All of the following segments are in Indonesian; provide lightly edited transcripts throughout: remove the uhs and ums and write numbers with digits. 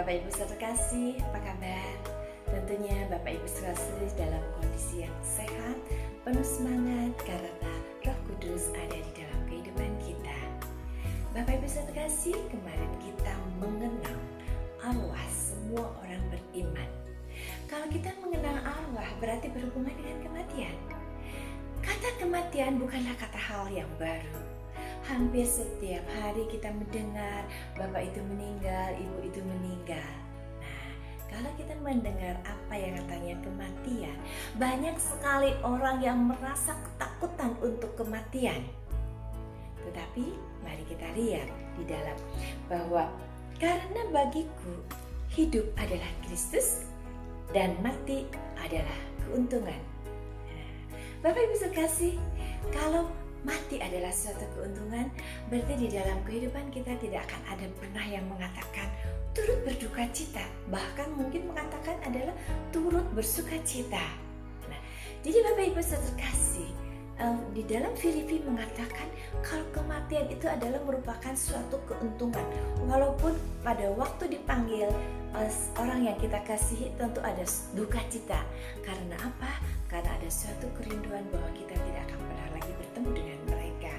Bapak Ibu terkasih, apa kabar? Tentunya Bapak Ibu terkasih dalam kondisi yang sehat, penuh semangat karena Roh Kudus ada di dalam kehidupan kita. Bapak Ibu terkasih, kemarin kita mengenal arwah semua orang beriman. Kalau kita mengenal arwah berarti berhubungan dengan kematian. Kata kematian bukanlah kata hal yang baru. Hampir setiap hari kita mendengar bapak itu meninggal, ibu itu meninggal. Nah, kalau kita mendengar apa yang katanya kematian, banyak sekali orang yang merasa ketakutan untuk kematian. Tetapi mari kita lihat di dalam bahwa karena bagiku hidup adalah Kristus dan mati adalah keuntungan. Nah, Bapak Ibu sekasih, kalau mati adalah suatu keuntungan, berarti di dalam kehidupan kita tidak akan ada pernah yang mengatakan turut berduka cita, bahkan mungkin mengatakan adalah turut bersuka cita. Nah, jadi Bapak Ibu terkasih, di dalam Filipi mengatakan kalau kematian itu adalah merupakan suatu keuntungan, walaupun pada waktu dipanggil orang yang kita kasihi tentu ada duka cita. Karena apa? Karena ada suatu kerinduan bahwa kita tidak akan pernah lagi bertemu dengan mereka.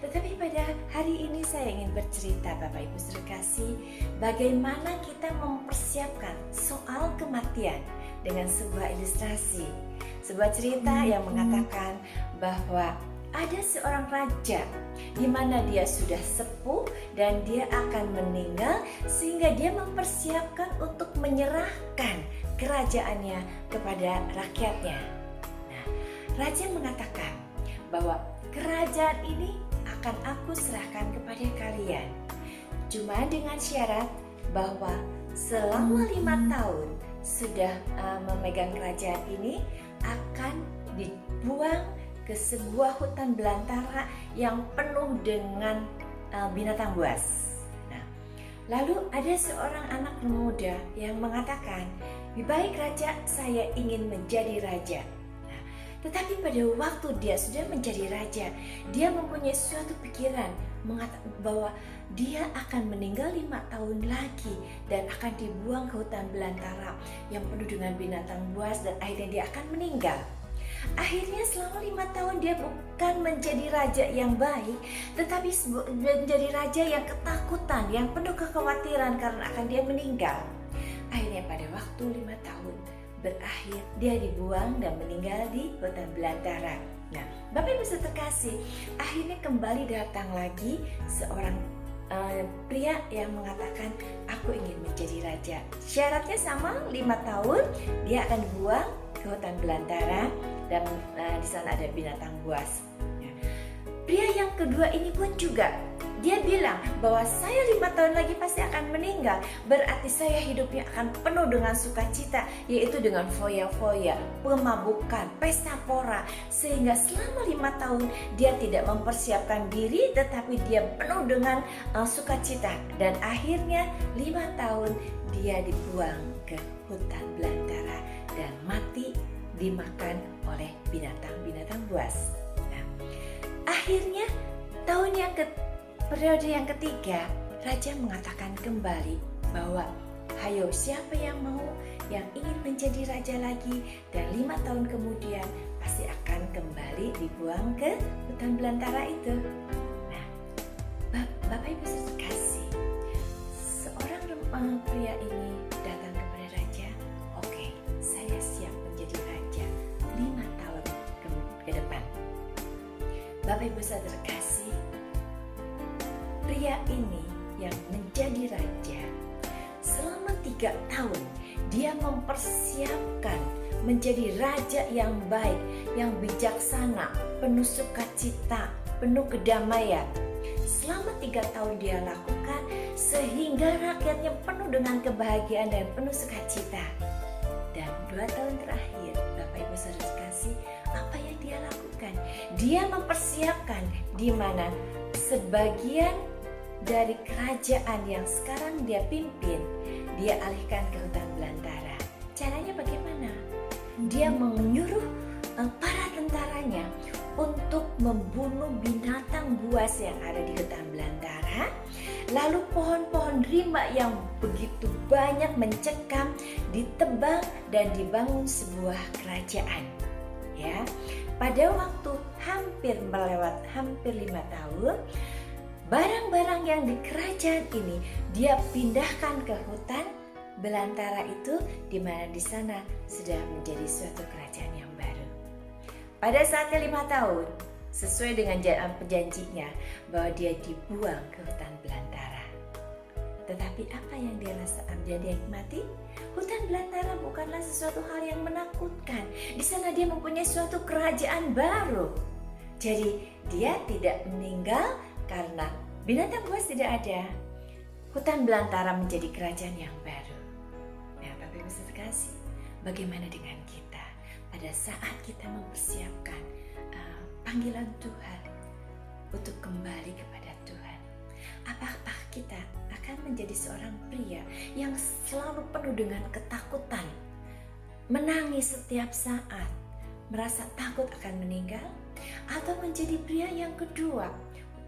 Tetapi pada hari ini saya ingin bercerita Bapak Ibu terkasih, bagaimana kita mempersiapkan soal kematian dengan sebuah ilustrasi. Sebuah cerita yang mengatakan bahwa ada seorang raja di mana dia sudah sepuh dan dia akan meninggal, sehingga dia mempersiapkan untuk menyerahkan kerajaannya kepada rakyatnya. Nah, raja mengatakan bahwa kerajaan ini akan aku serahkan kepada kalian, cuma dengan syarat bahwa selama 5 tahun sudah memegang kerajaan ini akan dibuang ke sebuah hutan belantara yang penuh dengan binatang buas. Nah, lalu ada seorang anak muda yang mengatakan, lebih baik raja, saya ingin menjadi raja. Nah, tetapi pada waktu dia sudah menjadi raja, dia mempunyai suatu pikiran bahwa dia akan meninggal 5 tahun lagi dan akan dibuang ke hutan belantara yang penuh dengan binatang buas, dan akhirnya dia akan meninggal. Akhirnya selama 5 tahun dia bukan menjadi raja yang baik, tetapi menjadi raja yang ketakutan, yang penuh kekhawatiran karena akan dia meninggal. Akhirnya pada waktu 5 tahun berakhir, dia dibuang dan meninggal di hutan belantara. Nah, Bapak Ibu terkasih, akhirnya kembali datang lagi seorang pria yang mengatakan, aku ingin menjadi raja. Syaratnya sama, 5 tahun dia akan dibuang ke hutan belantara dan di sana ada binatang buas. Nah, pria yang kedua ini pun juga dia bilang bahwa saya 5 tahun lagi pasti akan meninggal, berarti saya hidupnya akan penuh dengan sukacita, yaitu dengan foya-foya, pemabukan, pesta pora, sehingga selama 5 tahun dia tidak mempersiapkan diri, tetapi dia penuh dengan sukacita, dan akhirnya 5 tahun dia dibuang ke hutan belantara dan mati dimakan oleh binatang-binatang buas. Nah, akhirnya periode yang ketiga, raja mengatakan kembali bahwa hayo, siapa yang mau, yang ingin menjadi raja lagi, dan 5 tahun kemudian pasti akan kembali dibuang ke hutan belantara itu. Nah, Bapak Ibu terkasih, seorang pria ini datang kepada raja, oke, saya siap menjadi raja 5 tahun ke depan. Bapak Ibu terkasih, pria ini yang menjadi raja selama 3 tahun dia mempersiapkan menjadi raja yang baik, yang bijaksana, penuh sukacita, penuh kedamaian. Selama 3 tahun dia lakukan sehingga rakyatnya penuh dengan kebahagiaan dan penuh sukacita. Dan 2 tahun terakhir, Bapak Ibu terkasih, apa yang dia lakukan? Dia mempersiapkan di mana sebagian dari kerajaan yang sekarang dia pimpin, dia alihkan ke hutan belantara. Caranya bagaimana? Dia menyuruh para tentaranya untuk membunuh binatang buas yang ada di hutan belantara. Lalu pohon-pohon rimba yang begitu banyak mencekam, ditebang dan dibangun sebuah kerajaan. Ya, pada waktu hampir 5 tahun, barang-barang yang di kerajaan ini dia pindahkan ke hutan belantara itu, di mana di sana sudah menjadi suatu kerajaan yang baru. Pada saatnya 5 tahun, sesuai dengan perjanjinya bahwa dia dibuang ke hutan belantara. Tetapi apa yang dia nikmati? Hutan belantara bukanlah sesuatu hal yang menakutkan. Di sana dia mempunyai suatu kerajaan baru. Jadi dia tidak meninggal karena binatang buas tidak ada. Hutan belantara menjadi kerajaan yang baru. Nah, Bapak Ibu sekasih, bagaimana dengan kita pada saat kita mempersiapkan panggilan Tuhan untuk kembali kepada Tuhan? Apakah kita akan menjadi seorang pria yang selalu penuh dengan ketakutan, menangis setiap saat, merasa takut akan meninggal? Atau menjadi pria yang kedua,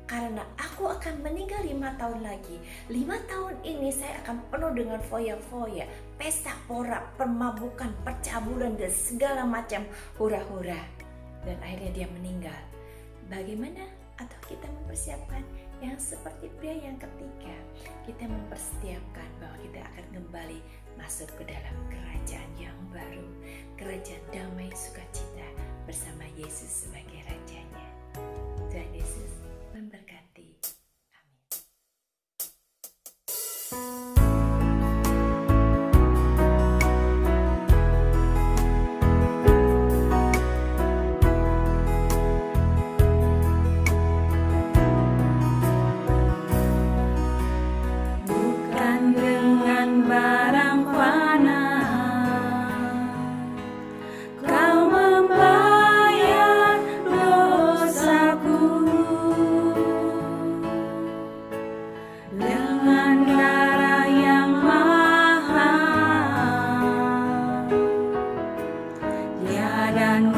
karena aku akan meninggal 5 tahun lagi, 5 tahun ini saya akan penuh dengan foya-foya, pesta pora, permabukan, percabulan, dan segala macam hura-hura, dan akhirnya dia meninggal. Bagaimana? Atau kita mempersiapkan yang seperti pria yang ketiga, kita mempersiapkan bahwa kita akan kembali masuk ke dalam kerajaan yang baru, kerajaan damai sukacita bersama Yesus sebagai rajanya. Tuhan Yesus memberkati. Amin. Dan